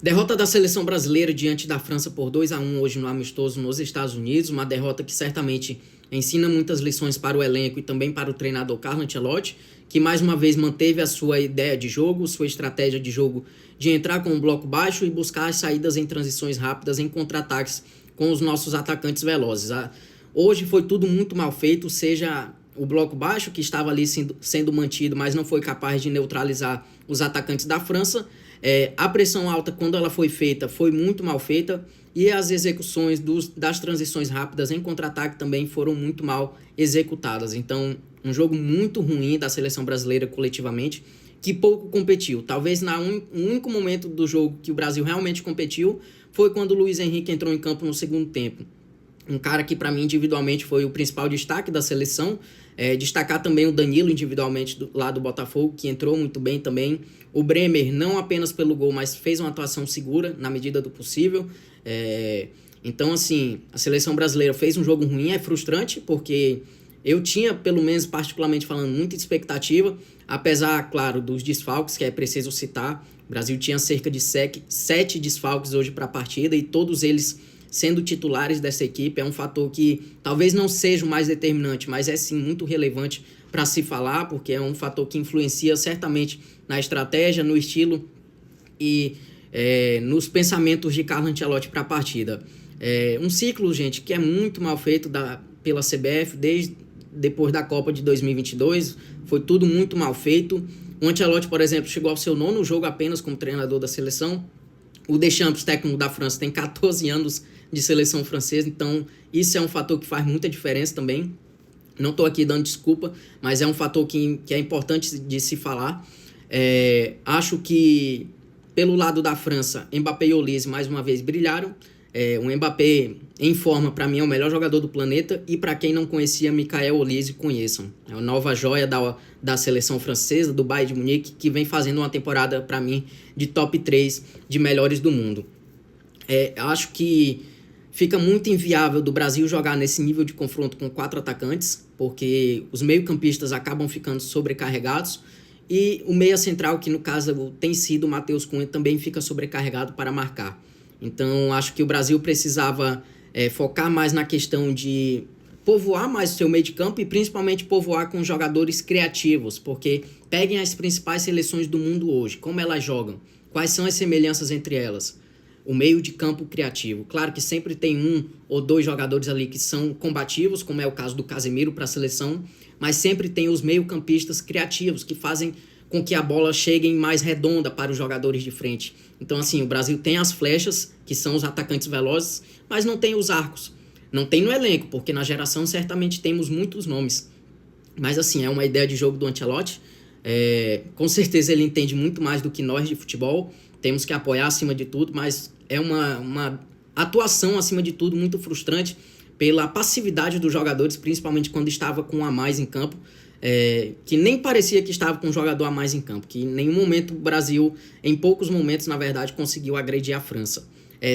Derrota da seleção brasileira diante da França por 2-1 hoje no amistoso nos Estados Unidos, uma derrota que certamente ensina muitas lições para o elenco e também para o treinador Carlo Ancelotti, que mais uma vez manteve a sua ideia de jogo, sua estratégia de jogo de entrar com um bloco baixo e buscar as saídas em transições rápidas, em contra-ataques com os nossos atacantes velozes. Hoje foi tudo muito mal feito, seja o bloco baixo, que estava ali sendo mantido, mas não foi capaz de neutralizar os atacantes da França. A pressão alta, quando ela foi feita, foi muito mal feita, e as execuções das transições rápidas em contra-ataque também foram muito mal executadas. Então, um jogo muito ruim da seleção brasileira coletivamente, que pouco competiu. Talvez no único momento do jogo que o Brasil realmente competiu foi quando o Luiz Henrique entrou em campo no segundo tempo. Um cara que, para mim, individualmente, foi o principal destaque da seleção. Destacar também o Danilo, individualmente, lá do Botafogo, que entrou muito bem também. O Bremer, não apenas pelo gol, mas fez uma atuação segura, na medida do possível. Então, assim, a seleção brasileira fez um jogo ruim, é frustrante, porque eu tinha, pelo menos, particularmente falando, muita expectativa, apesar, claro, dos desfalques, que é preciso citar. O Brasil tinha cerca de 7 desfalques hoje para a partida, e todos eles sendo titulares dessa equipe. É um fator que talvez não seja o mais determinante, mas é sim muito relevante para se falar, porque é um fator que influencia certamente na estratégia, no estilo e nos pensamentos de Carlo Ancelotti para a partida. Um ciclo, gente, que é muito mal feito pela CBF desde depois da Copa de 2022, foi tudo muito mal feito. O Ancelotti, por exemplo, chegou ao seu 9º jogo apenas como treinador da seleção. O Deschamps, técnico da França, tem 14 anos de seleção francesa, então isso é um fator que faz muita diferença também. Não estou aqui dando desculpa, mas é um fator que é importante de se falar. Acho que, pelo lado da França, Mbappé e Olise mais uma vez brilharam. O Mbappé, em forma, para mim, é o melhor jogador do planeta, e para quem não conhecia Michael Olise, conheçam. É a nova joia da seleção francesa, do Bayern de Munique, que vem fazendo uma temporada, para mim, de top 3 de melhores do mundo. Acho que fica muito inviável do Brasil jogar nesse nível de confronto com 4 atacantes, porque os meio-campistas acabam ficando sobrecarregados, e o meia central, que no caso tem sido o Matheus Cunha, também fica sobrecarregado para marcar. Então, acho que o Brasil precisava focar mais na questão de povoar mais o seu meio de campo e principalmente povoar com jogadores criativos, porque peguem as principais seleções do mundo hoje, como elas jogam, quais são as semelhanças entre elas. O meio de campo criativo. Claro que sempre tem 1 ou 2 jogadores ali que são combativos, como é o caso do Casemiro para a seleção, mas sempre tem os meio-campistas criativos que fazem com que a bola chegue mais redonda para os jogadores de frente. Então, assim, o Brasil tem as flechas, que são os atacantes velozes, mas não tem os arcos. Não tem no elenco, porque na geração certamente temos muitos nomes. Mas, assim, é uma ideia de jogo do Ancelotti. Com certeza ele entende muito mais do que nós de futebol. Temos que apoiar acima de tudo, mas é uma atuação, acima de tudo, muito frustrante pela passividade dos jogadores, principalmente quando estava com um a mais em campo. Que nem parecia que estava com um jogador a mais em campo, que em nenhum momento o Brasil, em poucos momentos, na verdade, conseguiu agredir a França.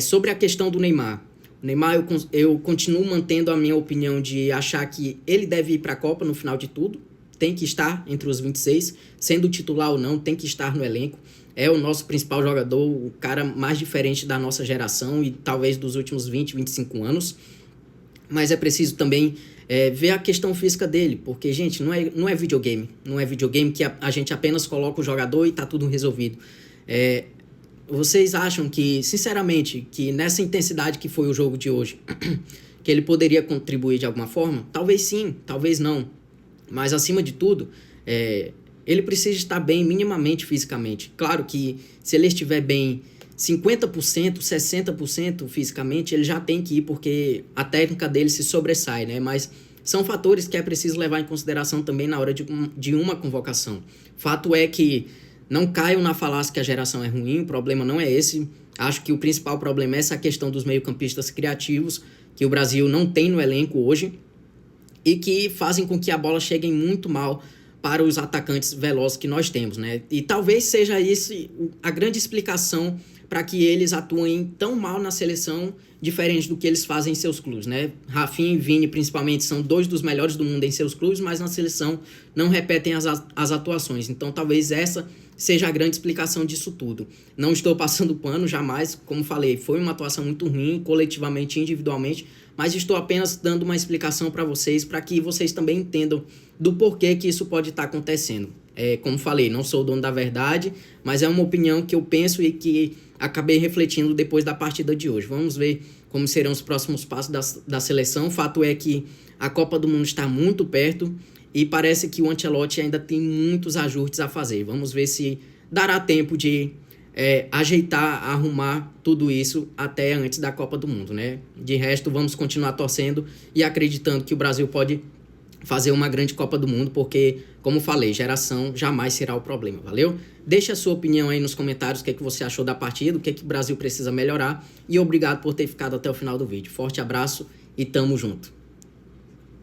Sobre a questão do Neymar, eu continuo mantendo a minha opinião de achar que ele deve ir para a Copa no final de tudo, tem que estar entre os 26, sendo titular ou não, tem que estar no elenco. É o nosso principal jogador, o cara mais diferente da nossa geração e talvez dos últimos 20, 25 anos. Mas é preciso também ver a questão física dele, porque, gente, não é videogame. Não é videogame que a gente apenas coloca o jogador e tá tudo resolvido. Vocês acham que, sinceramente, que nessa intensidade que foi o jogo de hoje, que ele poderia contribuir de alguma forma? Talvez sim, talvez não. Mas, acima de tudo, ele precisa estar bem minimamente fisicamente. Claro que se ele estiver bem 50%, 60% fisicamente, ele já tem que ir, porque a técnica dele se sobressai, né? Mas são fatores que é preciso levar em consideração também na hora de uma convocação. Fato é que não caiam na falácia que a geração é ruim, o problema não é esse. Acho que o principal problema é essa questão dos meio-campistas criativos, que o Brasil não tem no elenco hoje, e que fazem com que a bola chegue muito mal para os atacantes velozes que nós temos, né? E talvez seja isso a grande explicação para que eles atuem tão mal na seleção, diferente do que eles fazem em seus clubes, né? Rafinha e Vini, principalmente, são dois dos melhores do mundo em seus clubes, mas na seleção não repetem as atuações. Então, talvez essa seja a grande explicação disso tudo. Não estou passando pano, jamais, como falei, foi uma atuação muito ruim, coletivamente e individualmente, mas estou apenas dando uma explicação para vocês, para que vocês também entendam do porquê que isso pode estar acontecendo. Como falei, não sou o dono da verdade, mas é uma opinião que eu penso e que acabei refletindo depois da partida de hoje. Vamos ver como serão os próximos passos da seleção. O fato é que a Copa do Mundo está muito perto e parece que o Ancelotti ainda tem muitos ajustes a fazer. Vamos ver se dará tempo de ajeitar, arrumar tudo isso até antes da Copa do Mundo, né? De resto, vamos continuar torcendo e acreditando que o Brasil pode fazer uma grande Copa do Mundo, porque, como falei, geração jamais será o problema, valeu? Deixa a sua opinião aí nos comentários, o que você achou da partida, o que o Brasil precisa melhorar, e obrigado por ter ficado até o final do vídeo. Forte abraço e tamo junto.